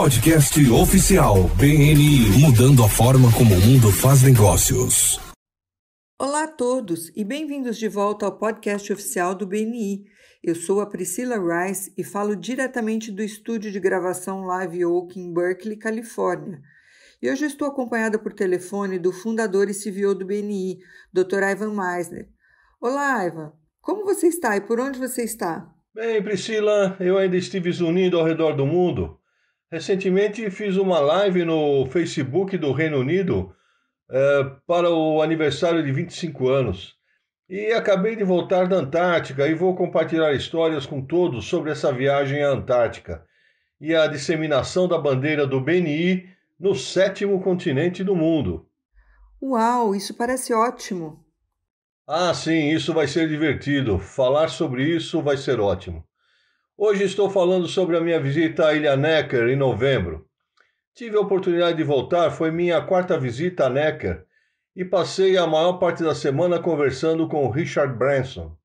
Podcast oficial BNI, mudando a forma como o mundo faz negócios. Olá a todos e bem-vindos de volta ao podcast oficial do BNI. Eu sou a Priscila Rice e falo diretamente do estúdio de gravação Live Oak em Berkeley, Califórnia. E hoje eu estou acompanhada por telefone do fundador e CEO do BNI, Dr. Ivan Misner. Olá, Ivan. Como você está e por onde você está? Bem, Priscila, eu ainda estive zunindo ao redor do mundo. Recentemente fiz uma live no Facebook do Reino Unido para o aniversário de 25 anos. E acabei de voltar da Antártica e vou compartilhar histórias com todos sobre essa viagem à Antártica e a disseminação da bandeira do BNI no 7º continente do mundo. Uau, isso parece ótimo! Ah, sim, isso vai ser divertido. Falar sobre isso vai ser ótimo. Hoje estou falando sobre a minha visita à Ilha Necker em novembro. Tive a oportunidade de voltar, foi minha 4ª visita a Necker e passei a maior parte da semana conversando com o Richard Branson.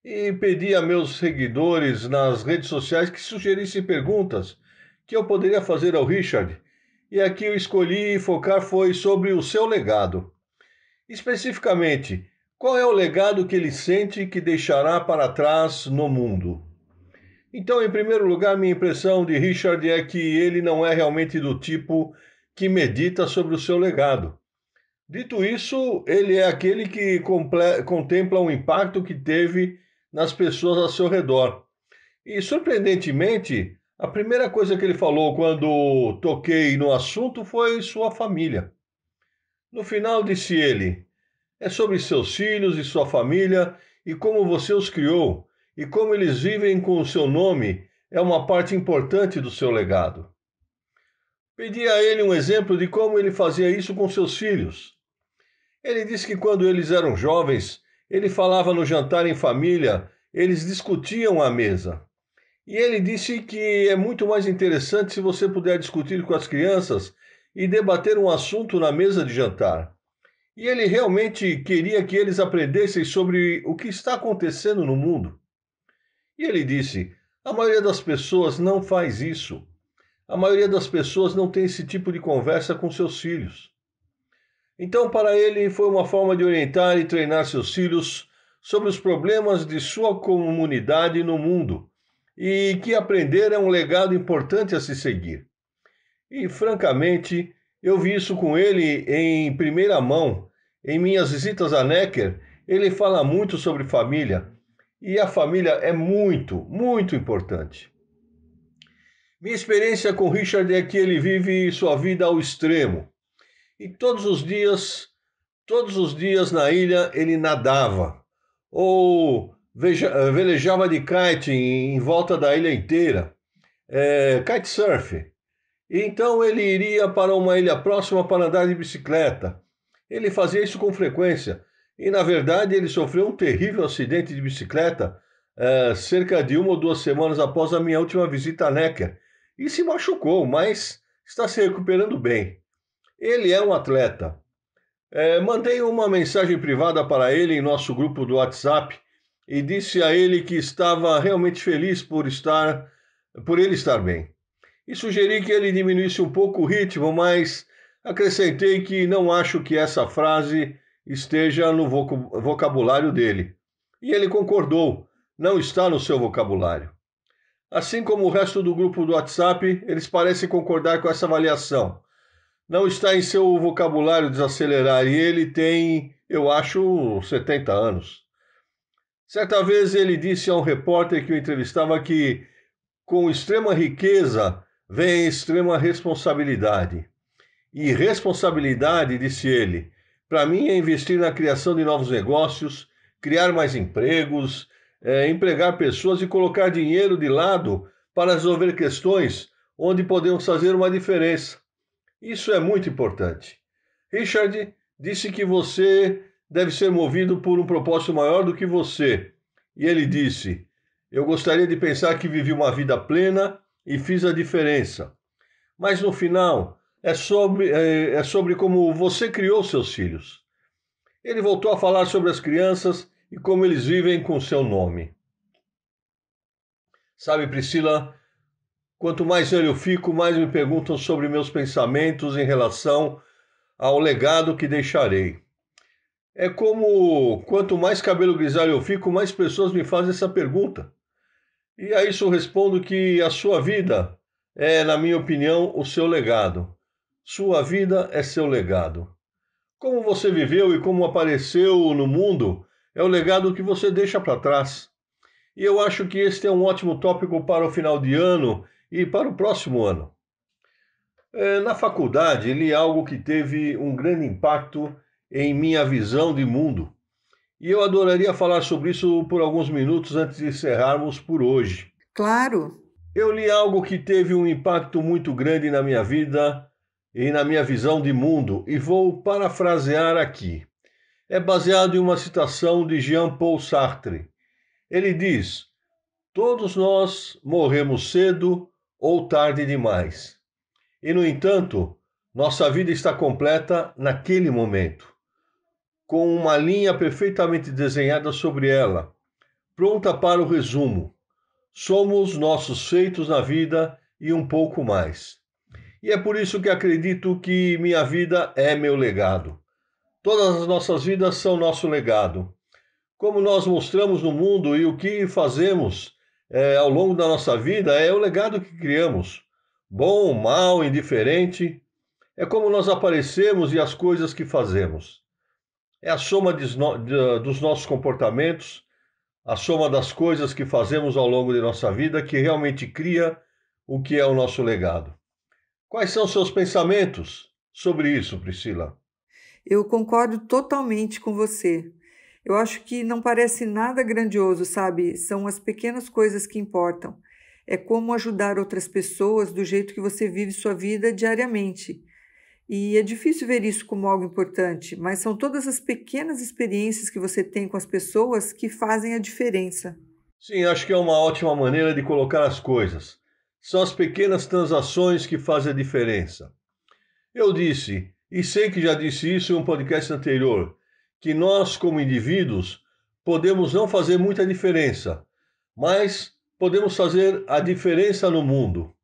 E pedi a meus seguidores nas redes sociais que sugerissem perguntas que eu poderia fazer ao Richard. E aqui eu escolhi focar foi sobre o seu legado. Especificamente, qual é o legado que ele sente que deixará para trás no mundo? Então, em primeiro lugar, minha impressão de Richard é que ele não é realmente do tipo que medita sobre o seu legado. Dito isso, ele é aquele que contempla o impacto que teve nas pessoas ao seu redor. E, surpreendentemente, a primeira coisa que ele falou quando toquei no assunto foi sua família. No final, disse ele, é sobre seus filhos e sua família e como você os criou. E como eles vivem com o seu nome é uma parte importante do seu legado. Pedi a ele um exemplo de como ele fazia isso com seus filhos. Ele disse que quando eles eram jovens, ele falava no jantar em família, eles discutiam à mesa. E ele disse que é muito mais interessante se você puder discutir com as crianças e debater um assunto na mesa de jantar. E ele realmente queria que eles aprendessem sobre o que está acontecendo no mundo. E ele disse, a maioria das pessoas não faz isso. A maioria das pessoas não tem esse tipo de conversa com seus filhos. Então, para ele, foi uma forma de orientar e treinar seus filhos sobre os problemas de sua comunidade no mundo e que aprender é um legado importante a se seguir. E, francamente, eu vi isso com ele em primeira mão. Em minhas visitas a Necker, ele fala muito sobre família. E a família é muito, muito importante. Minha experiência com Richard é que ele vive sua vida ao extremo. E todos os dias na ilha ele nadava ou velejava de kite em volta da ilha inteira, kitesurf. E então ele iria para uma ilha próxima para andar de bicicleta. Ele fazia isso com frequência. E, na verdade, ele sofreu um terrível acidente de bicicleta cerca de 1 ou 2 semanas após a minha última visita a Necker. E se machucou, mas está se recuperando bem. Ele é um atleta. Mandei uma mensagem privada para ele em nosso grupo do WhatsApp e disse a ele que estava realmente feliz por ele estar bem. E sugeri que ele diminuísse um pouco o ritmo, mas acrescentei que não acho que essa frase esteja no vocabulário dele. E ele concordou, não está no seu vocabulário. Assim como o resto do grupo do WhatsApp, eles parecem concordar com essa avaliação. Não está em seu vocabulário desacelerar e ele tem, eu acho, 70 anos. Certa vez ele disse a um repórter que o entrevistava que, com extrema riqueza, vem extrema responsabilidade. E responsabilidade, disse ele, para mim é investir na criação de novos negócios, criar mais empregos, empregar pessoas e colocar dinheiro de lado para resolver questões onde podemos fazer uma diferença. Isso é muito importante. Richard disse que você deve ser movido por um propósito maior do que você. E ele disse, eu gostaria de pensar que vivi uma vida plena e fiz a diferença. Mas no final, é sobre como você criou seus filhos. Ele voltou a falar sobre as crianças e como eles vivem com seu nome. Sabe, Priscila, Quanto mais velho eu fico, mais me perguntam sobre meus pensamentos em relação ao legado que deixarei. É como quanto mais cabelo grisalho eu fico, mais pessoas me fazem essa pergunta. E a isso eu respondo que a sua vida é, na minha opinião, o seu legado. Sua vida é seu legado. Como você viveu e como apareceu no mundo é o legado que você deixa para trás. E eu acho que este é um ótimo tópico para o final de ano e para o próximo ano. Na faculdade, li algo que teve um grande impacto em minha visão de mundo. E eu adoraria falar sobre isso por alguns minutos antes de encerrarmos por hoje. Claro. Eu li algo que teve um impacto muito grande na minha vida e na minha visão de mundo, e vou parafrasear aqui. É baseado em uma citação de Jean-Paul Sartre. Ele diz: todos nós morremos cedo ou tarde demais. E, no entanto, nossa vida está completa naquele momento, com uma linha perfeitamente desenhada sobre ela, pronta para o resumo. Somos nossos feitos na vida e um pouco mais. E é por isso que acredito que minha vida é meu legado. Todas as nossas vidas são nosso legado. Como nós mostramos no mundo e o que fazemos ao longo da nossa vida é o legado que criamos. Bom, mal, indiferente. É como nós aparecemos e as coisas que fazemos. É a soma dos nossos comportamentos, a soma das coisas que fazemos ao longo de nossa vida que realmente cria o que é o nosso legado. Quais são seus pensamentos sobre isso, Priscila? Eu concordo totalmente com você. Eu acho que não parece nada grandioso, sabe? São as pequenas coisas que importam. É como ajudar outras pessoas do jeito que você vive sua vida diariamente. E é difícil ver isso como algo importante, mas são todas as pequenas experiências que você tem com as pessoas que fazem a diferença. Sim, acho que é uma ótima maneira de colocar as coisas. São as pequenas transações que fazem a diferença. Eu disse, e sei que já disse isso em um podcast anterior, que nós, como indivíduos, podemos não fazer muita diferença, mas podemos fazer a diferença no mundo.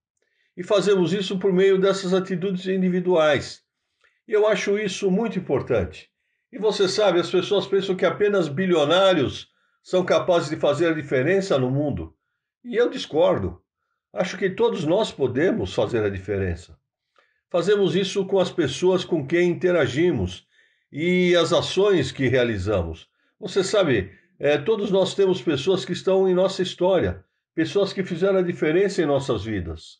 E fazemos isso por meio dessas atitudes individuais. E eu acho isso muito importante. E você sabe, as pessoas pensam que apenas bilionários são capazes de fazer a diferença no mundo. E eu discordo. Acho que todos nós podemos fazer a diferença. Fazemos isso com as pessoas com quem interagimos e as ações que realizamos. Você sabe, todos nós temos pessoas que estão em nossa história, pessoas que fizeram a diferença em nossas vidas.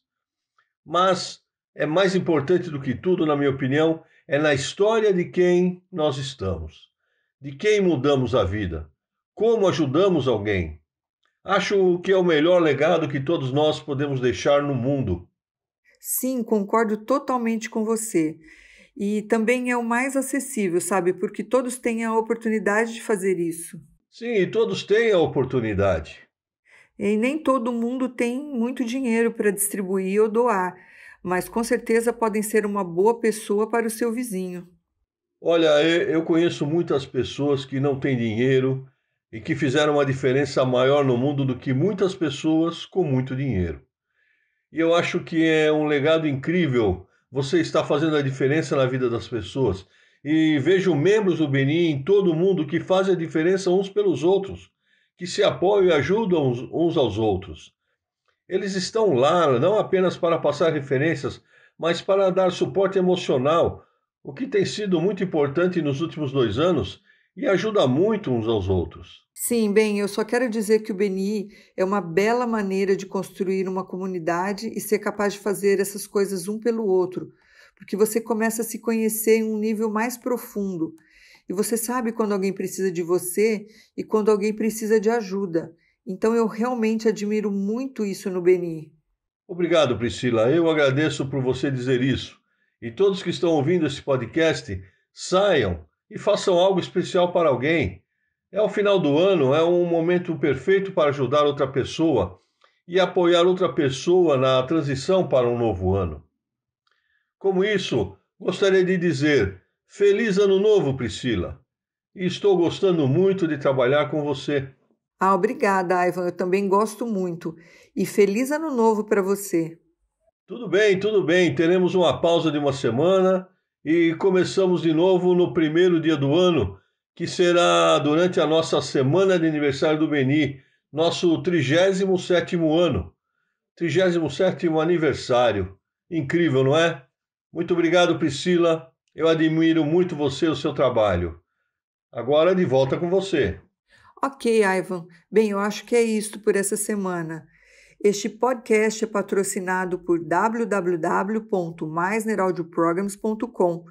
Mas é mais importante do que tudo, na minha opinião, é na história de quem nós estamos, de quem mudamos a vida, como ajudamos alguém. Acho que é o melhor legado que todos nós podemos deixar no mundo. Sim, concordo totalmente com você. E também é o mais acessível, sabe? Porque todos têm a oportunidade de fazer isso. Sim, e todos têm a oportunidade. E nem todo mundo tem muito dinheiro para distribuir ou doar, mas com certeza podem ser uma boa pessoa para o seu vizinho. Olha, eu conheço muitas pessoas que não têm dinheiro e que fizeram uma diferença maior no mundo do que muitas pessoas com muito dinheiro. E eu acho que é um legado incrível você estar fazendo a diferença na vida das pessoas. E vejo membros do BNI em todo o mundo que fazem a diferença uns pelos outros, que se apoiam e ajudam uns aos outros. Eles estão lá não apenas para passar referências, mas para dar suporte emocional, o que tem sido muito importante nos últimos 2 anos e ajuda muito uns aos outros. Sim, bem, eu só quero dizer que o BNI é uma bela maneira de construir uma comunidade e ser capaz de fazer essas coisas um pelo outro, porque você começa a se conhecer em um nível mais profundo. E você sabe quando alguém precisa de você e quando alguém precisa de ajuda. Então eu realmente admiro muito isso no BNI. Obrigado, Priscila. Eu agradeço por você dizer isso. E todos que estão ouvindo esse podcast, saiam e façam algo especial para alguém. É o final do ano, é um momento perfeito para ajudar outra pessoa e apoiar outra pessoa na transição para um novo ano. Como isso, gostaria de dizer Feliz Ano Novo, Priscila. E estou gostando muito de trabalhar com você. Ah, obrigada, Ivan. Eu também gosto muito. E feliz ano novo para você. Tudo bem, tudo bem. Teremos uma pausa de uma semana e começamos de novo no primeiro dia do ano, que será durante a nossa semana de aniversário do Beni, nosso 37º ano. 37º aniversário. Incrível, não é? Muito obrigado, Priscila. Eu admiro muito você e o seu trabalho. Agora de volta com você. Ok, Ivan. Bem, eu acho que é isto por essa semana. Este podcast é patrocinado por www.maisneuraudioprograms.com.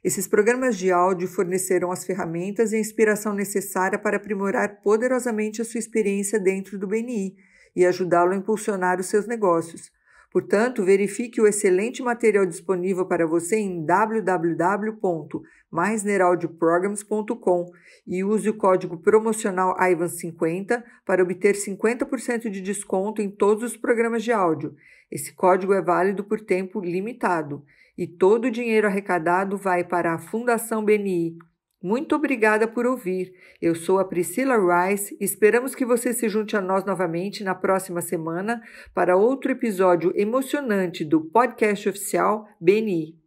Esses programas de áudio fornecerão as ferramentas e a inspiração necessária para aprimorar poderosamente a sua experiência dentro do BNI e ajudá-lo a impulsionar os seus negócios. Portanto, verifique o excelente material disponível para você em www.maisneuraudioprograms.com e use o código promocional IVAN50 para obter 50% de desconto em todos os programas de áudio. Esse código é válido por tempo limitado e todo o dinheiro arrecadado vai para a Fundação BNI. Muito obrigada por ouvir. Eu sou a Priscila Rice e esperamos que você se junte a nós novamente na próxima semana para outro episódio emocionante do podcast oficial BNI.